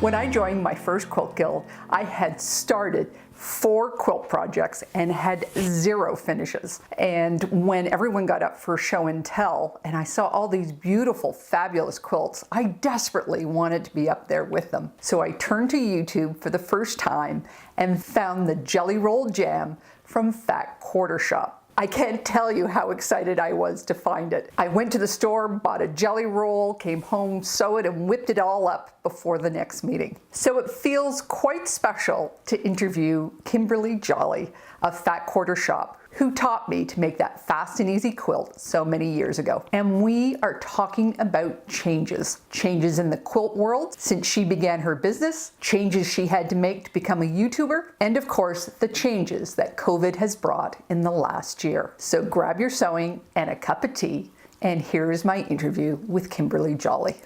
When I joined my first quilt guild, I had started 4 quilt projects and had 0 finishes. And when everyone got up for show and tell, and I saw all these beautiful, fabulous quilts, I desperately wanted to be up there with them. So I turned to YouTube for the first time and found the Jelly Roll Jam from Fat Quarter Shop. I can't tell you how excited I was to find it. I went to the store, bought a jelly roll, came home, sewed it, and whipped it all up before the next meeting. So it feels quite special to interview Kimberly Jolly of Fat Quarter Shop, who taught me to make that fast and easy quilt so many years ago. And we are talking about changes. Changes in the quilt world since she began her business, changes she had to make to become a YouTuber, and of course, the changes that COVID has brought in the last year. So grab your sewing and a cup of tea, and here is my interview with Kimberly Jolly.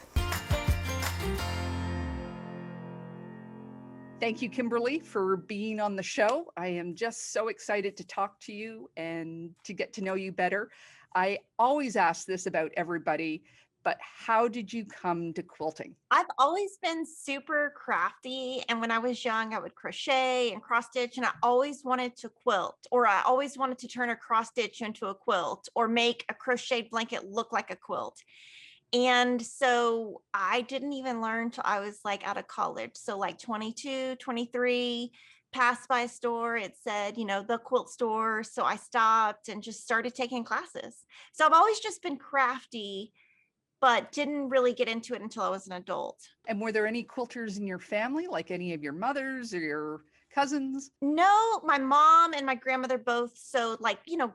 Thank you, Kimberly, for being on the show. I am just so excited to talk to you and to get to know you better. I always ask this about everybody, but how did you come to quilting? I've always been super crafty. And when I was young, I would crochet and cross stitch, and I always wanted to quilt, or I always wanted to turn a cross stitch into a quilt or make a crocheted blanket look like a quilt. And so I didn't even learn till I was like out of college. So like 22, 23, passed by a store. It said, the quilt store. So I stopped and just started taking classes. So I've always just been crafty, but didn't really get into it until I was an adult. And were there any quilters in your family, like any of your mothers or your cousins? No, my mom and my grandmother both sewed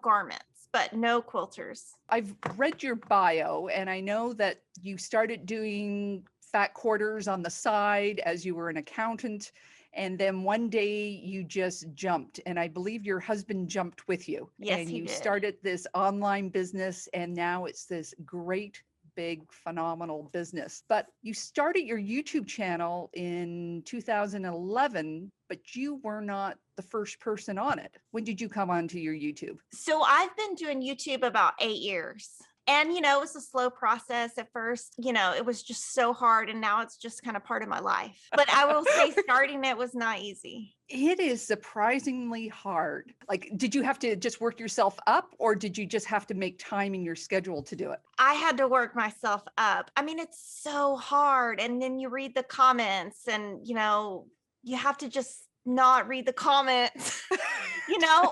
garments, but no quilters. I've read your bio, and I know that you started doing fat quarters on the side as you were an accountant. And then one day you just jumped, and I believe your husband jumped with you. Yes, and he you did. started this online business, and now it's this great, big, phenomenal business. But you started your YouTube channel in 2011, but you were not the first person on it. When did you come onto your YouTube? So I've been doing YouTube about 8 years. And, it was a slow process at first. It was just so hard. And now it's just kind of part of my life. But I will say starting it was not easy. It is surprisingly hard. Like, did you have to just work yourself up, or did you just have to make time in your schedule to do it? I had to work myself up. I mean, it's so hard. And then you read the comments and, you have to just not read the comments,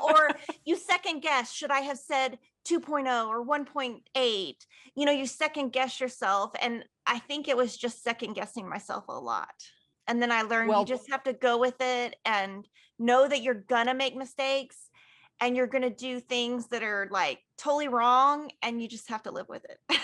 or you second guess, should I have said 2.0 or 1.8? You second guess yourself. And I think it was just second guessing myself a lot. And then I learned you just have to go with it and know that you're going to make mistakes and you're going to do things that are like totally wrong. And you just have to live with it.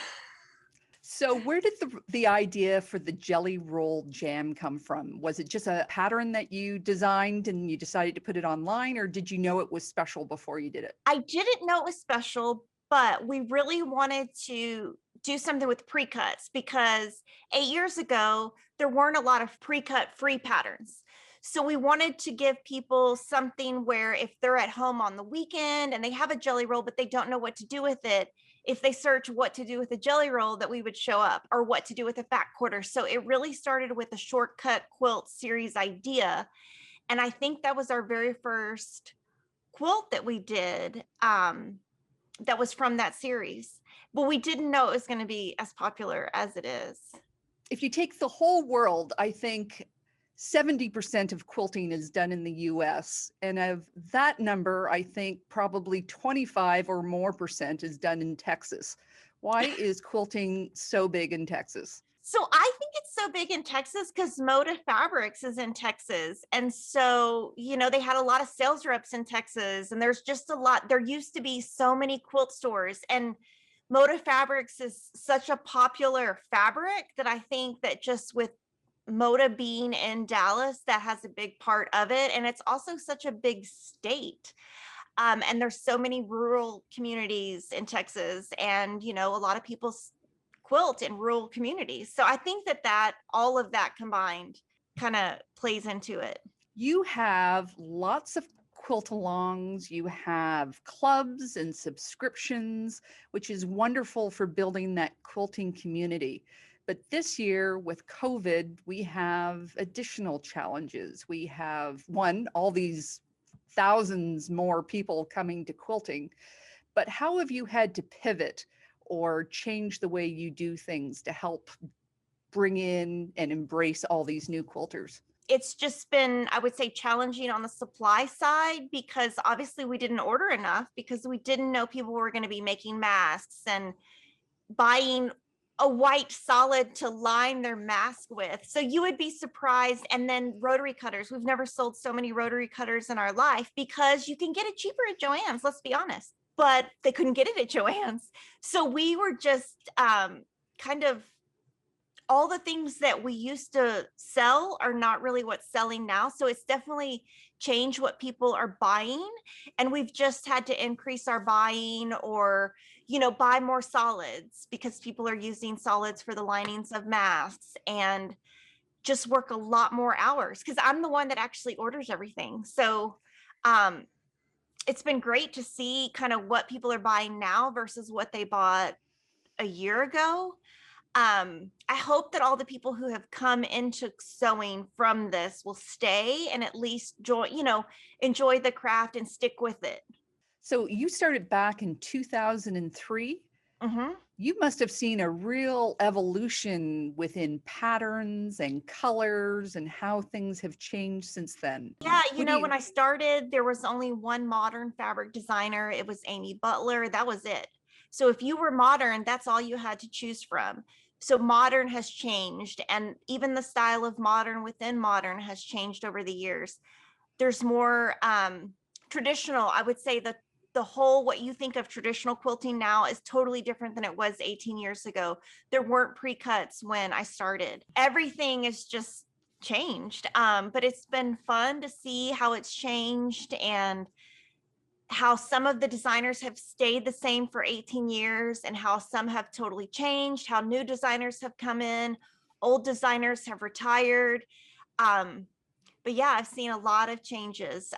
So where did the idea for the jelly roll jam come from? Was it just a pattern that you designed and you decided to put it online, or did you know it was special before you did it? I didn't know it was special, but we really wanted to do something with pre-cuts because 8 years ago, there weren't a lot of pre-cut free patterns. So we wanted to give people something where if they're at home on the weekend and they have a jelly roll, but they don't know what to do with it, if they search what to do with a jelly roll, that we would show up, or what to do with a fat quarter. So it really started with a shortcut quilt series idea. And I think that was our very first quilt that we did that was from that series. But we didn't know it was going to be as popular as it is. If you take the whole world, I think 70% of quilting is done in the US. And of that number, I think probably 25 or more percent is done in Texas. Why is quilting so big in Texas? So I think it's so big in Texas because Moda Fabrics is in Texas. And so, they had a lot of sales reps in Texas, and there's just a lot. There used to be so many quilt stores, and Moda Fabrics is such a popular fabric that I think that just with Moda being in Dallas, that has a big part of it. And it's also such a big state. And there's so many rural communities in Texas, and, a lot of people quilt in rural communities. So I think that all of that combined kind of plays into it. You have lots of quilt alongs, you have clubs and subscriptions, which is wonderful for building that quilting community. But this year with COVID, we have additional challenges. We have one, all these thousands more people coming to quilting, but how have you had to pivot or change the way you do things to help bring in and embrace all these new quilters? It's just been, I would say, challenging on the supply side because obviously we didn't order enough because we didn't know people were going to be making masks and buying a white solid to line their mask with. So you would be surprised. And then rotary cutters. We've never sold so many rotary cutters in our life because you can get it cheaper at Joann's, let's be honest, but they couldn't get it at Joann's. So we were just kind of, all the things that we used to sell are not really what's selling now. So it's definitely changed what people are buying. And we've just had to increase our buying or, buy more solids because people are using solids for the linings of masks and just work a lot more hours because I'm the one that actually orders everything. So it's been great to see kind of what people are buying now versus what they bought a year ago. I hope that all the people who have come into sewing from this will stay and at least enjoy the craft and stick with it. So you started back in 2003. Mm-hmm. You must have seen a real evolution within patterns and colors and how things have changed since then. Yeah, What when I started, there was only one modern fabric designer. It was Amy Butler. That was it. So if you were modern, that's all you had to choose from. So modern has changed, and even the style of modern within modern has changed over the years. There's more traditional. I would say that the whole what you think of traditional quilting now is totally different than it was 18 years ago. There weren't pre-cuts when I started. Everything is just changed. But it's been fun to see how it's changed and how some of the designers have stayed the same for 18 years and how some have totally changed, how new designers have come in, old designers have retired. But yeah, I've seen a lot of changes.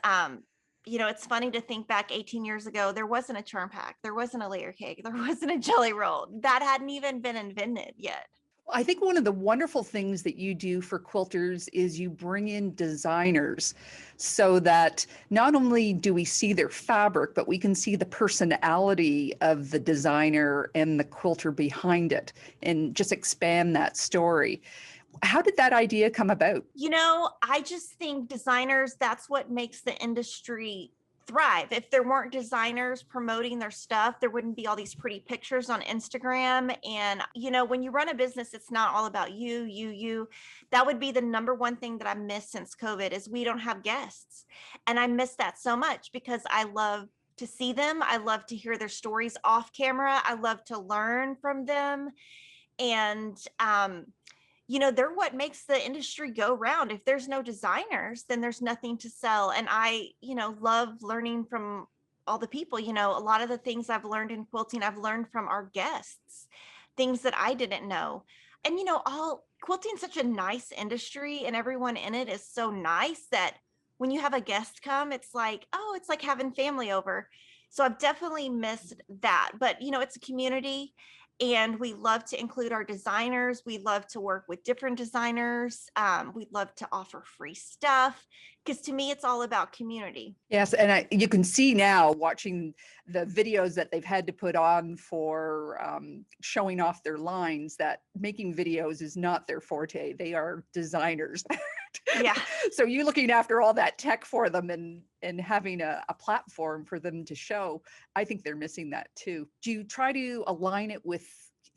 It's funny to think back 18 years ago, there wasn't a charm pack, there wasn't a layer cake, there wasn't a jelly roll. That hadn't even been invented yet. I think one of the wonderful things that you do for quilters is you bring in designers so that not only do we see their fabric, but we can see the personality of the designer and the quilter behind it and just expand that story. How did that idea come about? I just think designers, that's what makes the industry thrive. If there weren't designers promoting their stuff, there wouldn't be all these pretty pictures on Instagram. And, when you run a business, it's not all about you. That would be the number one thing that I miss since COVID is we don't have guests. And I miss that so much because I love to see them. I love to hear their stories off camera. I love to learn from them. And, they're what makes the industry go round. If there's no designers, then there's nothing to sell. And I, love learning from all the people. A lot of the things I've learned in quilting, I've learned from our guests, things that I didn't know. And, all quilting's such a nice industry and everyone in it is so nice that when you have a guest come, it's like, oh, it's like having family over. So I've definitely missed that. But, it's a community. And we love to include our designers. We love to work with different designers. We'd love to offer free stuff because to me, it's all about community. Yes, and you can see now watching the videos that they've had to put on for showing off their lines that making videos is not their forte. They are designers. Yeah. So you looking after all that tech for them and having a platform for them to show, I think they're missing that too. Do you try to align it with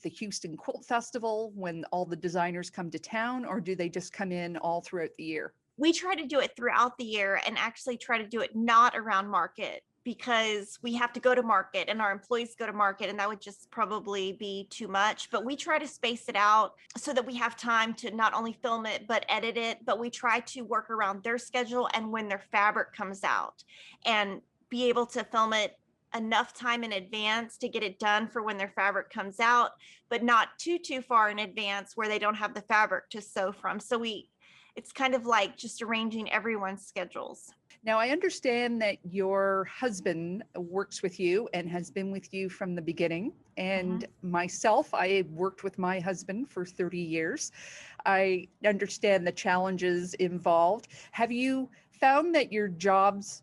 the Houston Quilt Festival when all the designers come to town, or do they just come in all throughout the year? We try to do it throughout the year and actually try to do it not around market because we have to go to market and our employees go to market and that would just probably be too much. But we try to space it out so that we have time to not only film it, but edit it. But we try to work around their schedule and when their fabric comes out and be able to film it enough time in advance to get it done for when their fabric comes out, but not too far in advance where they don't have the fabric to sew from. So it's kind of like just arranging everyone's schedules. Now, I understand that your husband works with you and has been with you from the beginning. And myself, I worked with my husband for 30 years. I understand the challenges involved. Have you found that your jobs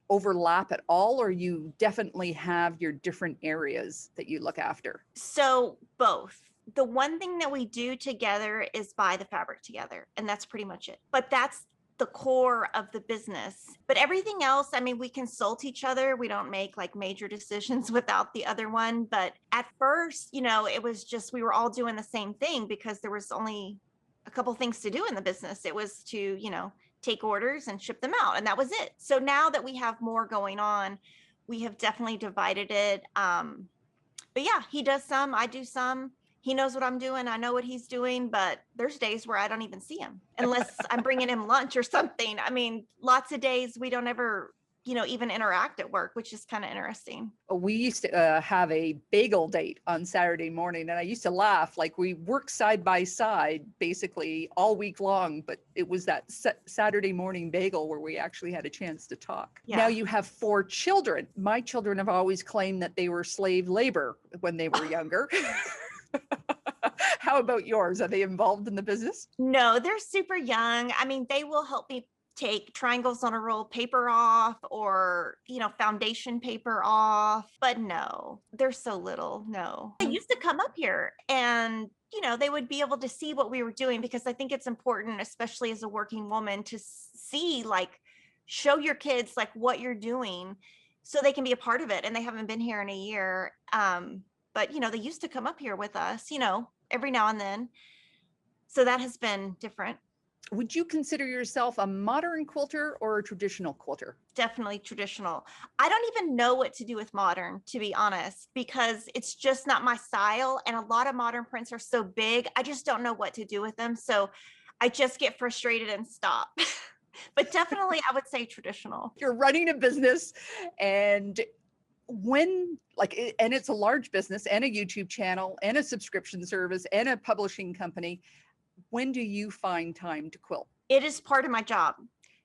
overlap at all, or you definitely have your different areas that you look after? So both. The one thing that we do together is buy the fabric together, and that's pretty much it. But that's the core of the business. But everything else, I mean, we consult each other. We don't make like major decisions without the other one. But at first, it was just we were all doing the same thing because there was only a couple things to do in the business. It was to, take orders and ship them out, and that was it. So now that we have more going on, we have definitely divided it. But yeah, he does some, I do some. He knows what I'm doing. I know what he's doing, but there's days where I don't even see him unless I'm bringing him lunch or something. I mean, lots of days we don't ever, even interact at work, which is kind of interesting. We used to have a bagel date on Saturday morning, and I used to laugh like we worked side by side basically all week long, but it was that Saturday morning bagel where we actually had a chance to talk. Yeah. Now you have 4 children. My children have always claimed that they were slave labor when they were younger. How about yours? Are they involved in the business? No, they're super young. I mean, they will help me take triangles on a roll paper off or, foundation paper off. But no, they're so little. No. They used to come up here and, they would be able to see what we were doing because I think it's important, especially as a working woman, to see, like, show your kids like what you're doing so they can be a part of it. And they haven't been here in a year. But, they used to come up here with us, every now and then. So that has been different. Would you consider yourself a modern quilter or a traditional quilter? Definitely traditional. I don't even know what to do with modern, to be honest, because it's just not my style. And a lot of modern prints are so big. I just don't know what to do with them. So I just get frustrated and stop. But definitely, I would say traditional. You're running a business, and and it's a large business and a YouTube channel and a subscription service and a publishing company. When do you find time to quilt? It is part of my job.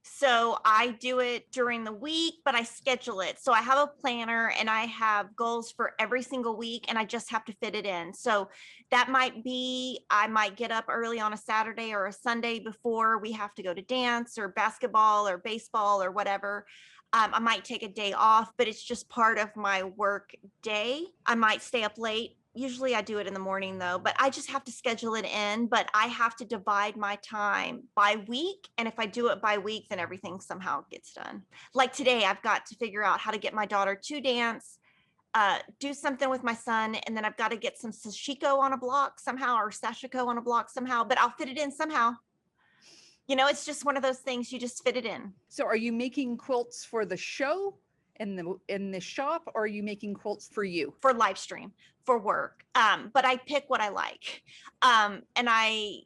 So I do it during the week, but I schedule it. So I have a planner and I have goals for every single week and I just have to fit it in. So that might be, I might get up early on a Saturday or a Sunday before we have to go to dance or basketball or baseball or whatever. I might take a day off, but it's just part of my work day. I might stay up late. Usually I do it in the morning though, but I just have to schedule it in, but I have to divide my time by week. And if I do it by week, then everything somehow gets done. Like today, I've got to figure out how to get my daughter to dance, do something with my son, and then I've got to get some sashiko on a block somehow or sashiko on a block somehow, but I'll fit it in somehow. It's just one of those things, you just fit it in. So are you making quilts for the show in the shop, or are you making quilts for you? For live stream, for work. But I pick what I like. And I,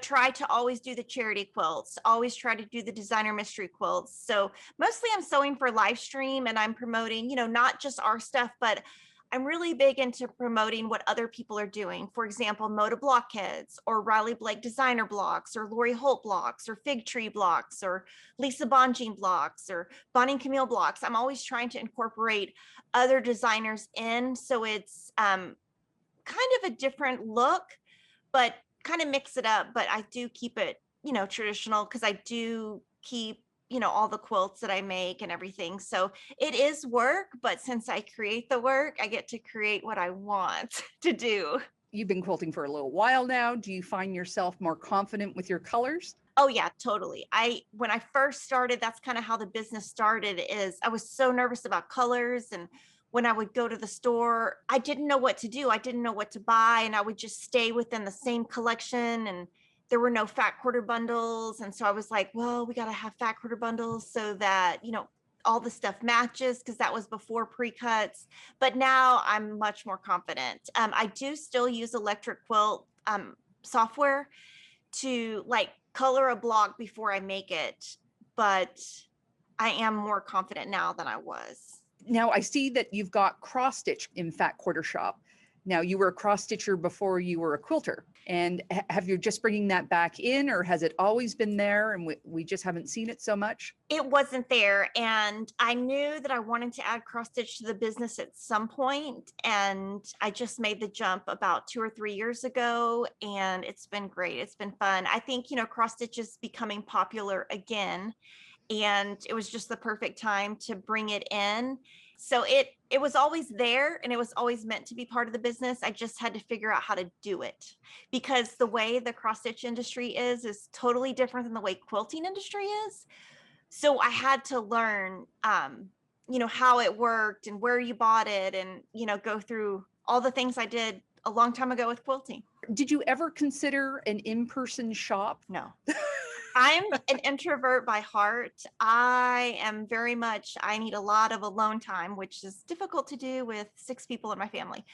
try to always do the charity quilts, always try to do the designer mystery quilts. So mostly I'm sewing for live stream and I'm promoting, not just our stuff, but I'm really big into promoting what other people are doing. For example, Moda Blockheads or Riley Blake designer blocks or Lori Holt blocks or Fig Tree blocks or Lisa Bonjean blocks or Bonnie and Camille blocks. I'm always trying to incorporate other designers in. So it's kind of a different look, but kind of mix it up. But I do keep it, traditional because I do keep all the quilts that I make and everything. So it is work, but since I create the work, I get to create what I want to do. You've been quilting for a little while now. Do you find yourself more confident with your colors? Oh yeah, totally. When I first started, that's kind of how the business started, is I was so nervous about colors. And when I would go to the store, I didn't know what to do. I didn't know what to buy. And I would just stay within the same collection, and there were no fat quarter bundles. And so I was like, well, we got to have fat quarter bundles so that, all the stuff matches, because that was before pre-cuts. But now I'm much more confident. I do still use electric quilt software to like color a block before I make it. But I am more confident now than I was. Now I see that you've got cross stitch in Fat Quarter Shop. Now, you were a cross stitcher before you were a quilter. And have you just bringing that back in, or has it always been there and we just haven't seen it so much? It wasn't there. And I knew that I wanted to add cross stitch to the business at some point, and I just made the jump about 2 or 3 years ago, and it's been great. It's been fun. I think, cross stitch is becoming popular again, and it was just the perfect time to bring it in. So it was always there, and it was always meant to be part of the business. I just had to figure out how to do it, because the way the cross stitch industry is totally different than the way quilting industry is. So I had to learn, how it worked and where you bought it, and, go through all the things I did a long time ago with quilting. Did you ever consider an in-person shop? No. I'm an introvert by heart. I am very much, I need a lot of alone time, which is difficult to do with 6 people in my family.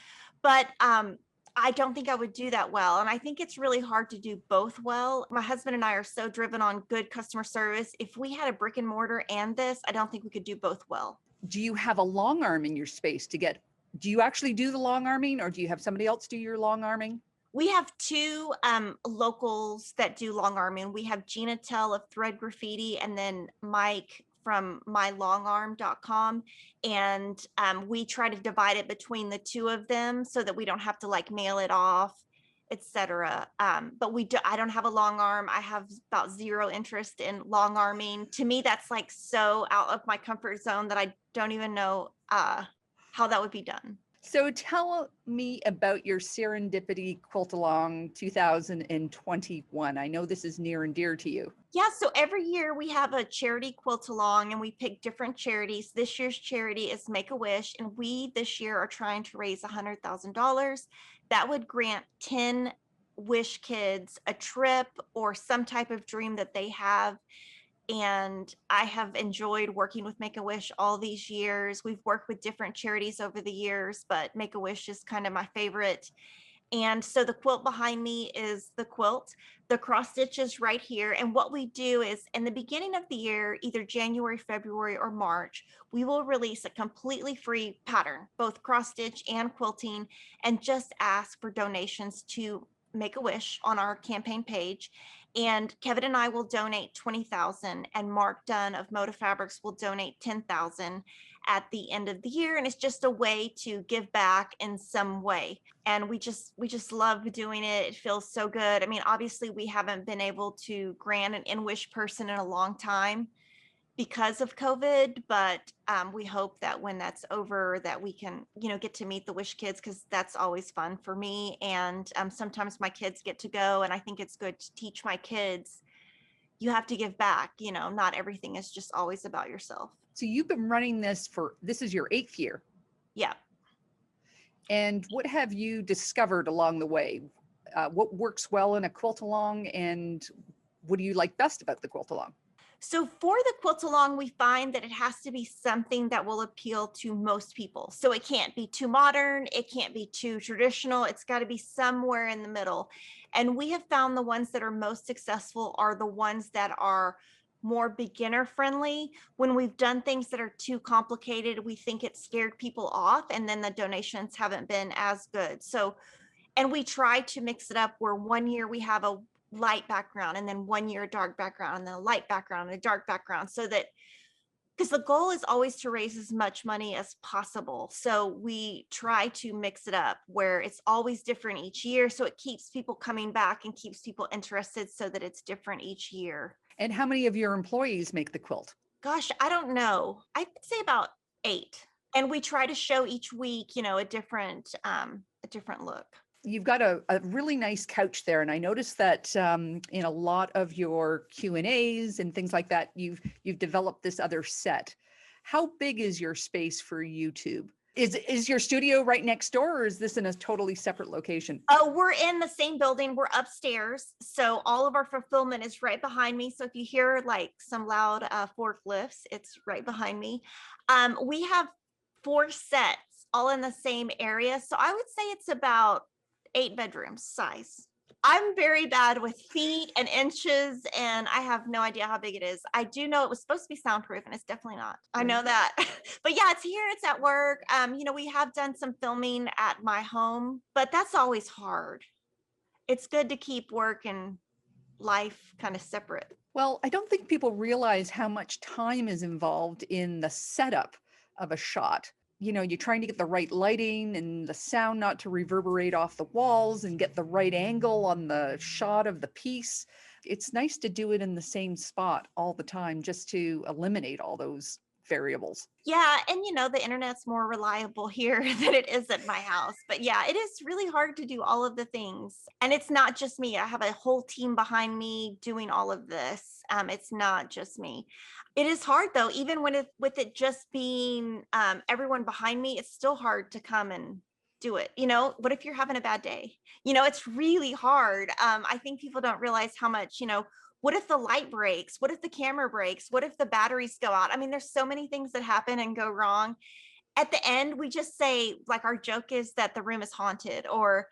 But I don't think I would do that well. And I think it's really hard to do both well. My husband and I are so driven on good customer service. If we had a brick and mortar and this, I don't think we could do both well. Do you have a long arm in your space do you actually do the long arming, or do you have somebody else do your long arming? We have 2 locals that do long arming. We have Gina Tell of Thread Graffiti, and then Mike from mylongarm.com. And we try to divide it between the 2 of them so that we don't have to like mail it off, etc. But I don't have a long arm. I have about 0 interest in long arming. To me, that's like so out of my comfort zone that I don't even know how that would be done. So tell me about your Serendipity Quilt Along 2021. I know this is near and dear to you. Yeah, so every year we have a charity quilt along, and we pick different charities. This year's charity is Make-A-Wish, and we this year are trying to raise $100,000. That would grant 10 wish kids a trip or some type of dream that they have. And I have enjoyed working with Make-A-Wish all these years. We've worked with different charities over the years, but Make-A-Wish is kind of my favorite. And so the quilt behind me is the quilt. The cross stitch is right here. And what we do is in the beginning of the year, either January, February, or March, we will release a completely free pattern, both cross stitch and quilting, and just ask for donations to Make-A-Wish on our campaign page. And Kevin and I will donate 20,000, and Mark Dunn of Moda Fabrics will donate 10,000 at the end of the year. And it's just a way to give back in some way. And we just love doing it. It feels so good. I mean, obviously we haven't been able to grant an in-wish person in a long time because of COVID, but we hope that when that's over that we can, get to meet the wish kids, because that's always fun for me. And sometimes my kids get to go, and I think it's good to teach my kids, you have to give back, not everything is just always about yourself. So you've been running this is your 8th year. Yeah. And what have you discovered along the way? What works well in a quilt along, and what do you like best about the quilt along? So for the quilt along, we find that it has to be something that will appeal to most people. So it can't be too modern. It can't be too traditional. It's got to be somewhere in the middle. And we have found the ones that are most successful are the ones that are more beginner friendly. When we've done things that are too complicated, we think it scared people off, and then the donations haven't been as good. So, and we try to mix it up where one year we have a light background, and then one year a dark background, and then a light background and a dark background, so that, because the goal is always to raise as much money as possible. So we try to mix it up where it's always different each year, so it keeps people coming back and keeps people interested, so that it's different each year. And how many of your employees make the quilt? Gosh, I don't know. I would say about 8. And we try to show each week, a different look. You've got a really nice couch there, and I noticed that in a lot of your Q&As and things like that, you've developed this other set. How big is your space for YouTube? Is your studio right next door, or is this in a totally separate location? Oh, we're in the same building. We're upstairs. So all of our fulfillment is right behind me. So if you hear like some loud forklifts, it's right behind me. We have 4 sets all in the same area. So I would say it's about 8 bedrooms size. I'm very bad with feet and inches, and I have no idea how big it is. I do know it was supposed to be soundproof, and it's definitely not. I know that. But yeah, it's here, it's at work. We have done some filming at my home, but that's always hard. It's good to keep work and life kind of separate. Well, I don't think people realize how much time is involved in the setup of a shot. You're trying to get the right lighting and the sound not to reverberate off the walls and get the right angle on the shot of the piece. It's nice to do it in the same spot all the time just to eliminate all those variables. Yeah, and the internet's more reliable here than it is at my house. But yeah, it is really hard to do all of the things. And it's not just me. I have a whole team behind me doing all of this. It's not just me. It is hard though, even with it just being everyone behind me, it's still hard to come and do it. What if you're having a bad day? It's really hard. I think people don't realize how much, what if the light breaks? What if the camera breaks? What if the batteries go out? I mean, there's so many things that happen and go wrong. At the end, we just say, like, our joke is that the room is haunted, or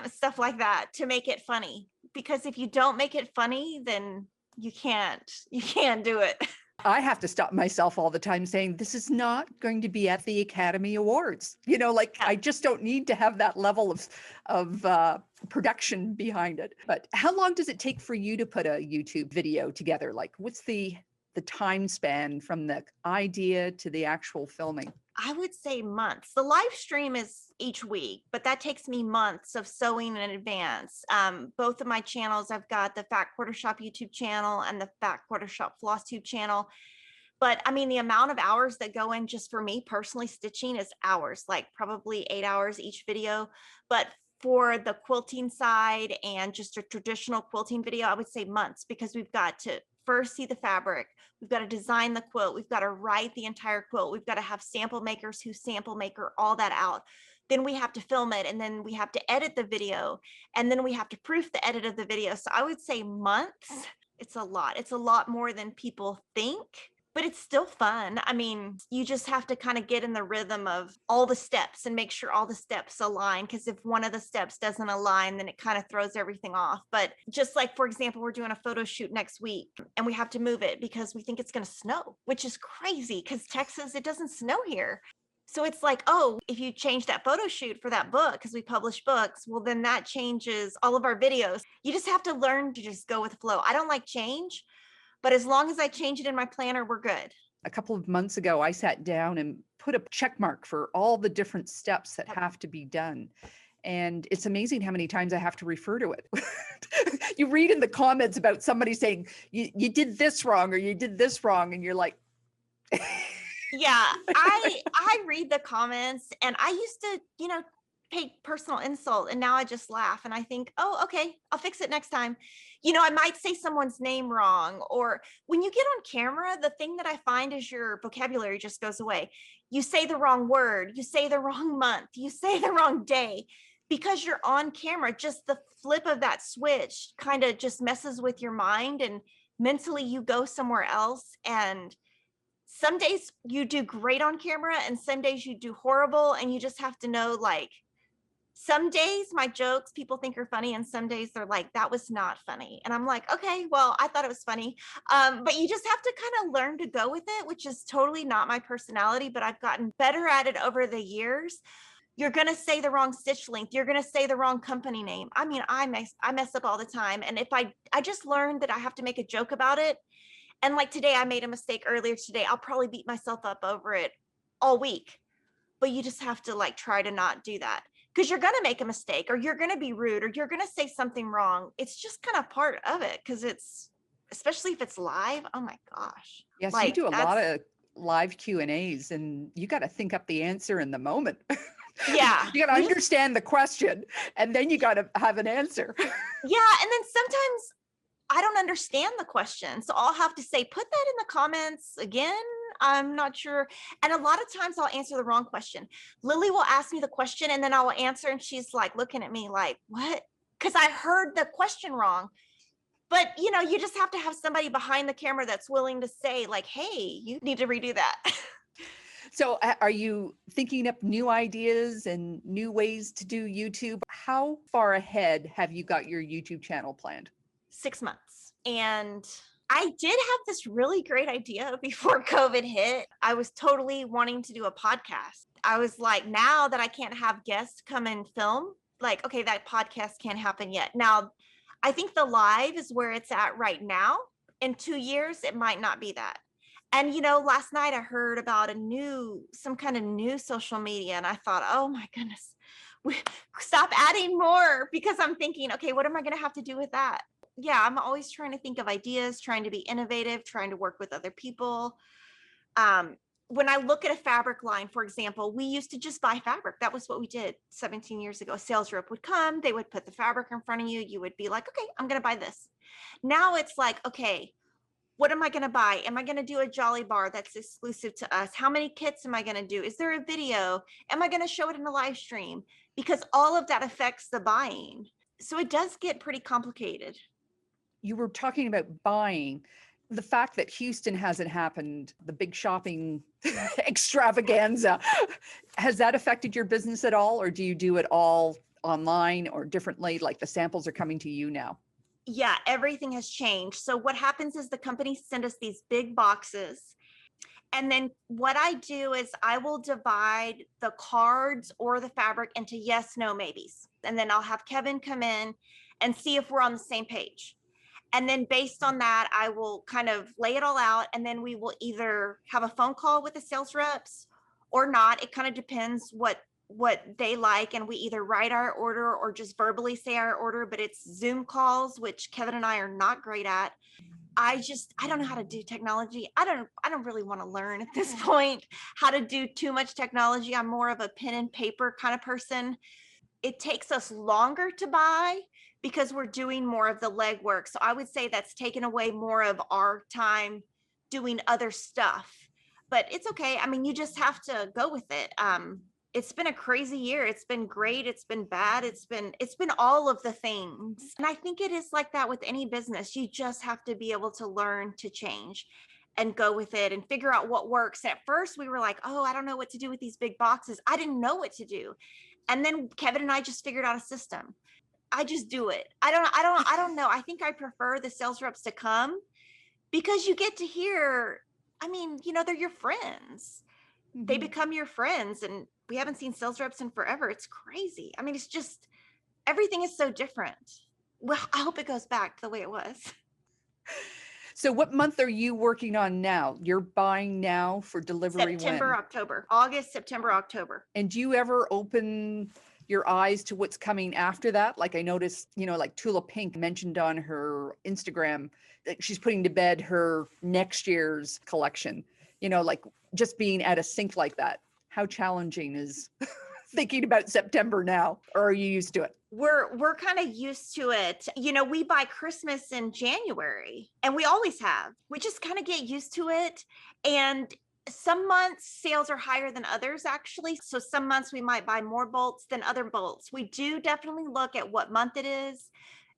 stuff like that, to make it funny. Because if you don't make it funny, then you can't do it. I have to stop myself all the time saying, this is not going to be at the Academy Awards. Yeah. I just don't need to have that level of production behind it. But how long does it take for you to put a YouTube video together? Like, what's the time span from the idea to the actual filming? I would say months. The live stream is each week, but that takes me months of sewing in advance. Both of my channels, I've got the Fat Quarter Shop YouTube channel and the Fat Quarter Shop Floss Tube channel. But I mean, the amount of hours that go in just for me personally stitching is hours, like probably 8 hours each video. But for the quilting side and just a traditional quilting video, I would say months, because we've got to first see the fabric. We've got to design the quilt. We've got to write the entire quilt. We've got to have sample makers who sample maker all that out. Then we have to film it, and then we have to edit the video, and then we have to proof the edit of the video. So I would say months. It's a lot. It's a lot more than people think, but it's still fun. I mean, you just have to kind of get in the rhythm of all the steps and make sure all the steps align, because if one of the steps doesn't align, then it kind of throws everything off. But just like, for example, we're doing a photo shoot next week and we have to move it because we think it's going to snow, which is crazy because Texas, it doesn't snow here. So it's like, oh, if you change that photo shoot for that book, because we publish books, well, then that changes all of our videos. You just have to learn to just go with the flow. I don't like change, but as long as I change it in my planner, we're good. A couple of months ago, I sat down and put a check mark for all the different steps that have to be done. And it's amazing how many times I have to refer to it. You read in the comments about somebody saying, you did this wrong, or you did this wrong. And you're like, yeah, I read the comments, and I used to, pay personal insult, and now I just laugh and I think, oh, okay, I'll fix it next time. I might say someone's name wrong, or when you get on camera, the thing that I find is your vocabulary just goes away. You say the wrong word, you say the wrong month, you say the wrong day, because you're on camera. Just the flip of that switch kind of just messes with your mind, and mentally you go somewhere else. And some days you do great on camera and some days you do horrible, and you just have to know, like, some days my jokes people think are funny, and some days they're like, that was not funny. And I'm like, okay, well, I thought it was funny. But you just have to kind of learn to go with it, which is totally not my personality, but I've gotten better at it over the years. You're going to say the wrong stitch length. You're going to say the wrong company name. I mean, I mess up all the time. And if I just learned that I have to make a joke about it. And like today, I made a mistake earlier today. I'll probably beat myself up over it all week. But you just have to like try to not do that, because you're going to make a mistake, or you're going to be rude, or you're going to say something wrong. It's just kind of part of it, because it's, especially if it's live. Oh my gosh. yes, you do a lot of live Q&As, and you got to think up the answer in the moment. Yeah. You got to understand the question, and then you got to have an answer. Yeah. And then sometimes I don't understand the question. So I'll have to say, put that in the comments again. I'm not sure. And a lot of times I'll answer the wrong question. Lily will ask me the question, and then I will answer, and she's like looking at me like, what? Because I heard the question wrong. But, you just have to have somebody behind the camera that's willing to say like, hey, you need to redo that. So are you thinking up new ideas and new ways to do YouTube? How far ahead have you got your YouTube channel planned? 6 months. And I did have this really great idea before COVID hit. I was totally wanting to do a podcast. I was like, now that I can't have guests come and film, like, okay, that podcast can't happen yet. Now, I think the live is where it's at right now. In 2 years, it might not be that. And last night I heard about some kind of new social media, and I thought, oh my goodness, stop adding more, because I'm thinking, okay, what am I going to have to do with that? Yeah, I'm always trying to think of ideas, trying to be innovative, trying to work with other people. When I look at a fabric line, for example, we used to just buy fabric. That was what we did 17 years ago. A sales rep would come, they would put the fabric in front of you. You would be like, okay, I'm going to buy this. Now it's like, okay, what am I going to buy? Am I going to do a Jolly bar that's exclusive to us? How many kits am I going to do? Is there a video? Am I going to show it in a live stream? Because all of that affects the buying. So it does get pretty complicated. You were talking about buying. The fact that Houston hasn't happened, the big shopping extravaganza, has that affected your business at all? Or do you do it all online or differently? Like the samples are coming to you now? Yeah, everything has changed. So what happens is the companies send us these big boxes. And then what I do is I will divide the cards or the fabric into yes, no, maybes. And then I'll have Kevin come in and see if we're on the same page. And then based on that, I will kind of lay it all out. And then we will either have a phone call with the sales reps or not. It kind of depends what they like. And we either write our order or just verbally say our order, but it's Zoom calls, which Kevin and I are not great at. I don't know how to do technology. I don't really want to learn at this point how to do too much technology. I'm more of a pen and paper kind of person. It takes us longer to buy because we're doing more of the legwork. So I would say that's taken away more of our time doing other stuff, but it's okay. I mean, you just have to go with it. It's been a crazy year. It's been great. It's been bad. It's been all of the things. And I think it is like that with any business. You just have to be able to learn to change and go with it and figure out what works. At first we were like, oh, I don't know what to do with these big boxes. I didn't know what to do. And then Kevin and I just figured out a system. I just do it. I don't know. I think I prefer the sales reps to come because you get to hear, I mean, they're your friends. They become your friends, and we haven't seen sales reps in forever. It's crazy. I mean, it's just, everything is so different. Well, I hope it goes back to the way it was. So what month are you working on now? You're buying now for delivery September, when? October, August, September, October. And do you ever open your eyes to what's coming after that? Like I noticed, like Tula Pink mentioned on her Instagram that she's putting to bed her next year's collection, like just being at a sync like that. How challenging is thinking about September now, or are you used to it? We're kind of used to it. We buy Christmas in January, and we always have. We just kind of get used to it. And some months sales are higher than others, actually. So some months we might buy more bolts than other bolts. We do definitely look at what month it is.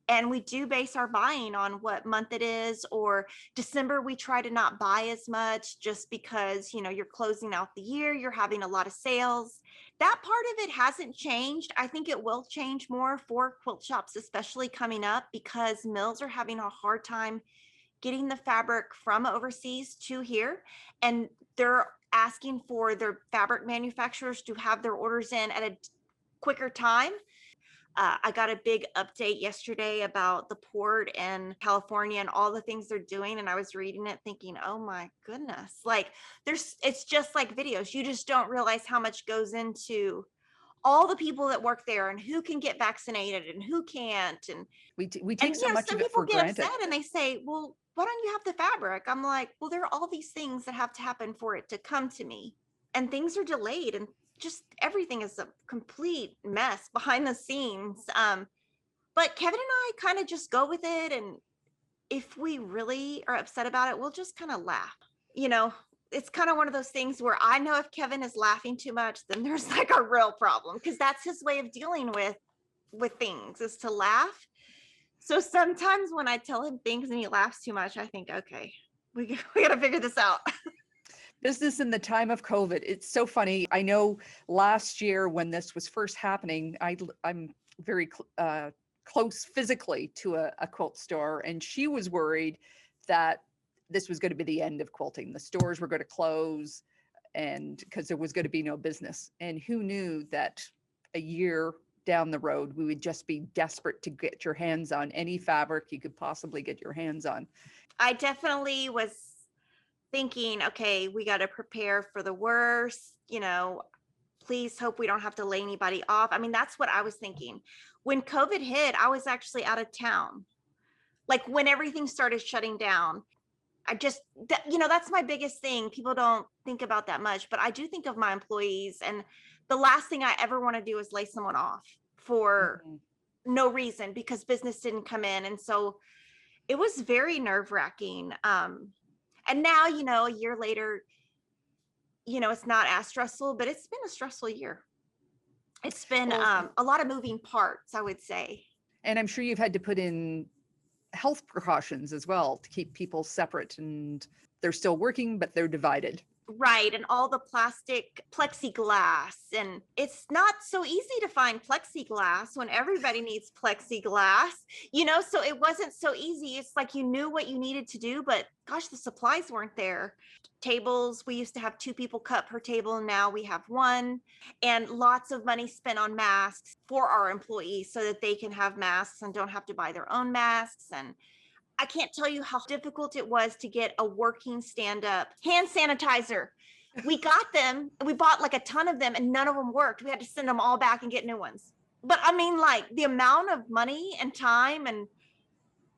And we do base our buying on what month it is. Or December, we try to not buy as much just because, you're closing out the year, you're having a lot of sales. That part of it hasn't changed. I think it will change more for quilt shops, especially coming up, because mills are having a hard time getting the fabric from overseas to here. And they're asking for their fabric manufacturers to have their orders in at a quicker time. I got a big update yesterday about the port in California and all the things they're doing. And I was reading it thinking, oh my goodness, like it's just like videos. You just don't realize how much goes into all the people that work there and who can get vaccinated and who can't. And we take so much some of it for people get granted. upset and they say, well, why don't you have the fabric? I'm like, well, there are all these things that have to happen for it to come to me, and things are delayed, and just everything is a complete mess behind the scenes. But Kevin and I kind of just go with it. And if we really are upset about it, we'll just kind of laugh. It's kind of one of those things where I know if Kevin is laughing too much, then there's like a real problem, because that's his way of dealing with things, is to laugh. So sometimes when I tell him things and he laughs too much, I think, okay, we got to figure this out. Business in the time of COVID. It's so funny. I know last year when this was first happening, I'm very close physically to a quilt store, and she was worried that this was going to be the end of quilting. The stores were going to close, and because there was going to be no business. And who knew that a year down the road, we would just be desperate to get your hands on any fabric you could possibly get your hands on. I definitely was thinking, okay, we got to prepare for the worst, please hope we don't have to lay anybody off. I mean, that's what I was thinking. When COVID hit, I was actually out of town. Like when everything started shutting down, that's my biggest thing. People don't think about that much, but I do think of my employees. And the last thing I ever want to do is lay someone off for no reason because business didn't come in. And so it was very nerve wracking. And now, a year later, it's not as stressful, but it's been a stressful year. It's been Well, a lot of moving parts, I would say. and I'm sure you've had to put in health precautions as well to keep people separate, and they're still working, but they're divided. Right. And all the plastic plexiglass. And it's not so easy to find plexiglass when everybody needs plexiglass, so it wasn't so easy. It's like you knew what you needed to do, but gosh, the supplies weren't there. Tables, we used to have 2 people cut per table. Now we have 1, and lots of money spent on masks for our employees so that they can have masks and don't have to buy their own masks. And I can't tell you how difficult it was to get a working stand-up hand sanitizer. We got them, and we bought like a ton of them, and none of them worked. We had to send them all back and get new ones. But I mean, like the amount of money and time and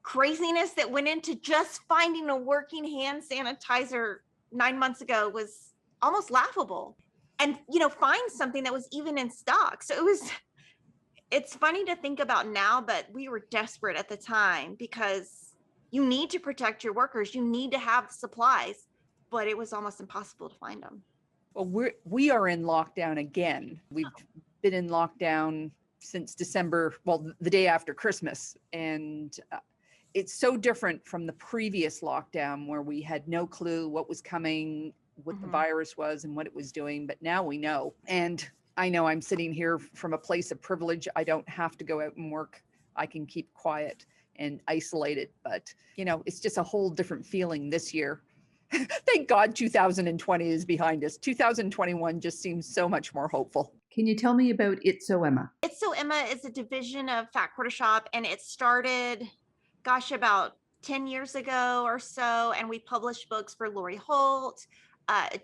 craziness that went into just finding a working hand sanitizer 9 months ago was almost laughable. And, find something that was even in stock. So it's funny to think about now, but we were desperate at the time because you need to protect your workers. You need to have supplies, but it was almost impossible to find them. Well, we are in lockdown again. We've been in lockdown since December, well, the day after Christmas. And it's so different from the previous lockdown where we had no clue what was coming, what the virus was and what it was doing. But now we know. And I know I'm sitting here from a place of privilege. I don't have to go out and work. I can keep quiet and isolated, but it's just a whole different feeling this year. Thank God 2020 is behind us. 2021 just seems so much more hopeful. Can you tell me about It's So Emma? It's So Emma is a division of Fat Quarter Shop, and it started, gosh, about 10 years ago or so. And we published books for Lori Holt,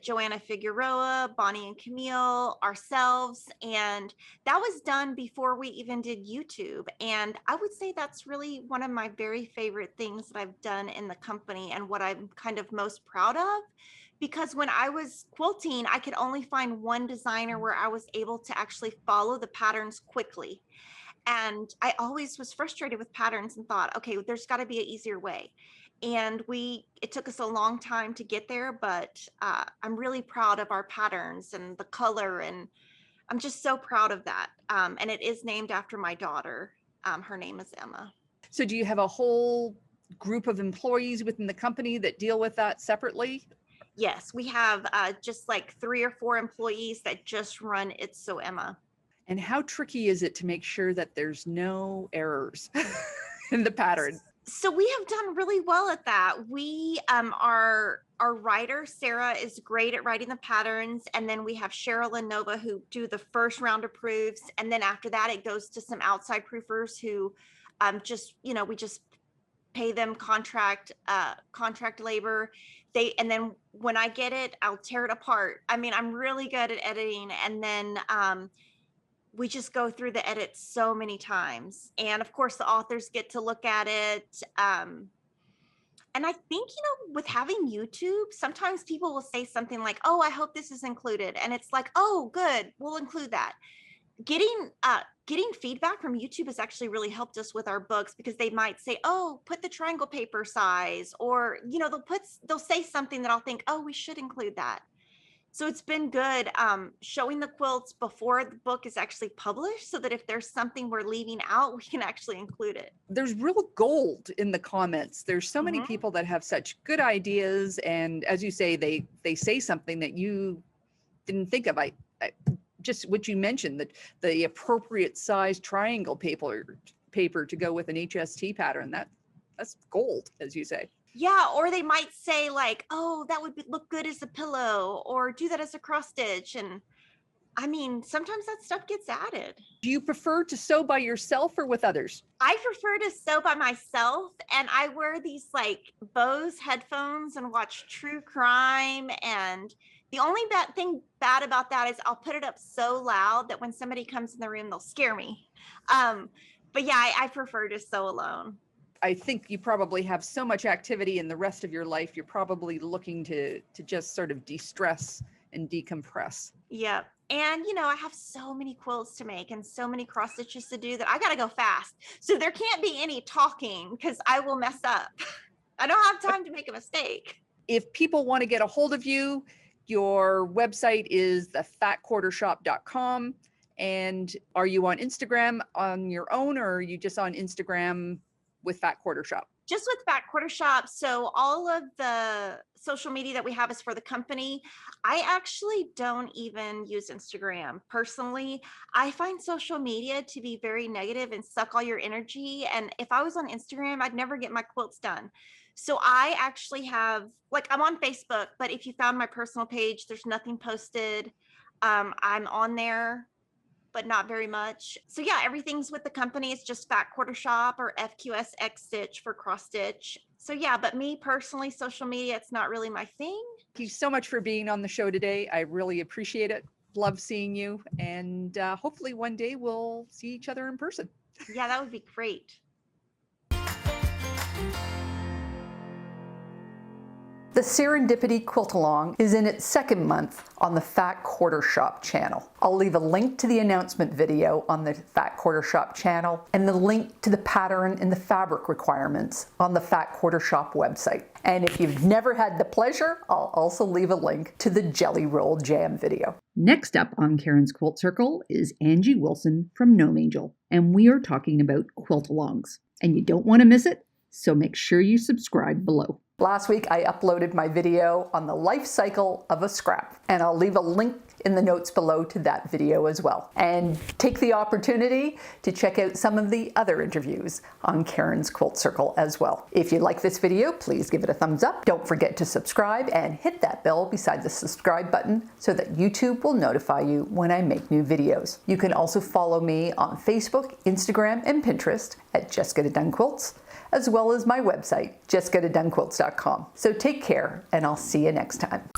Joanna Figueroa, Bonnie and Camille, ourselves. And that was done before we even did YouTube. And I would say that's really one of my very favorite things that I've done in the company and what I'm kind of most proud of. Because when I was quilting, I could only find one designer where I was able to actually follow the patterns quickly. And I always was frustrated with patterns and thought, okay, there's got to be an easier way. And it took us a long time to get there, but I'm really proud of our patterns and the color. And I'm just so proud of that. And it is named after my daughter. Her name is Emma. So do you have a whole group of employees within the company that deal with that separately? Yes, we have just like 3 or 4 employees that just run It's So Emma. And how tricky is it to make sure that there's no errors in the pattern? So we have done really well at that. We our writer Sarah is great at writing the patterns, and then we have Cheryl and Nova who do the first round of proofs, and then after that it goes to some outside proofers who we just pay them contract labor. And then when I get it, I'll tear it apart. I mean, I'm really good at editing, and then we just go through the edits so many times. And of course, the authors get to look at it. And I think, with having YouTube, sometimes people will say something like, oh, I hope this is included. And it's like, oh, good, we'll include that. Getting feedback from YouTube has actually really helped us with our books, because they might say, oh, put the triangle paper size, or, they'll say something that I'll think, oh, we should include that. So it's been good showing the quilts before the book is actually published so that if there's something we're leaving out, we can actually include it. There's real gold in the comments. There's so many Mhm. people that have such good ideas. And as you say, they say something that you didn't think of. I just what you mentioned, that the appropriate size triangle paper to go with an HST pattern, that's gold, as you say. Yeah, or they might say like, oh, that would look good as a pillow, or do that as a cross stitch. And I mean, sometimes that stuff gets added. Do you prefer to sew by yourself or with others? I prefer to sew by myself, and I wear these like Bose headphones and watch true crime. And the only thing bad about that is I'll put it up so loud that when somebody comes in the room, they'll scare me. But yeah, I prefer to sew alone. I think you probably have so much activity in the rest of your life. You're probably looking to just sort of de-stress and decompress. Yep. And I have so many quilts to make and so many cross stitches to do that I got to go fast. So there can't be any talking because I will mess up. I don't have time to make a mistake. If people want to get a hold of you, your website is thefatquartershop.com. And are you on Instagram on your own, or are you just on Instagram with Fat Quarter Shop? Just with Fat Quarter Shop. So all of the social media that we have is for the company. I actually don't even use Instagram personally. I find social media to be very negative and suck all your energy. And if I was on Instagram, I'd never get my quilts done. So I actually have, like, I'm on Facebook, but if you found my personal page, there's nothing posted. I'm on there, but not very much. So yeah, everything's with the company. It's just Fat Quarter Shop or FQS X Stitch for cross stitch. So yeah, but me personally, social media, it's not really my thing. Thank you so much for being on the show today. I really appreciate it. Love seeing you. And hopefully one day we'll see each other in person. Yeah, that would be great. The Serendipity Quilt Along is in its second month on the Fat Quarter Shop channel. I'll leave a link to the announcement video on the Fat Quarter Shop channel and the link to the pattern and the fabric requirements on the Fat Quarter Shop website. And if you've never had the pleasure, I'll also leave a link to the Jelly Roll Jam video. Next up on Karen's Quilt Circle is Angie Wilson from Gnome Angel, and we are talking about quilt alongs. And you don't want to miss it, so make sure you subscribe below. Last week, I uploaded my video on the life cycle of a scrap, and I'll leave a link in the notes below to that video as well. And take the opportunity to check out some of the other interviews on Karen's Quilt Circle as well. If you like this video, please give it a thumbs up. Don't forget to subscribe and hit that bell beside the subscribe button so that YouTube will notify you when I make new videos. You can also follow me on Facebook, Instagram, and Pinterest at Just Get It Done Quilts, as well as my website, justgetitdonequilts.com. So take care, and I'll see you next time.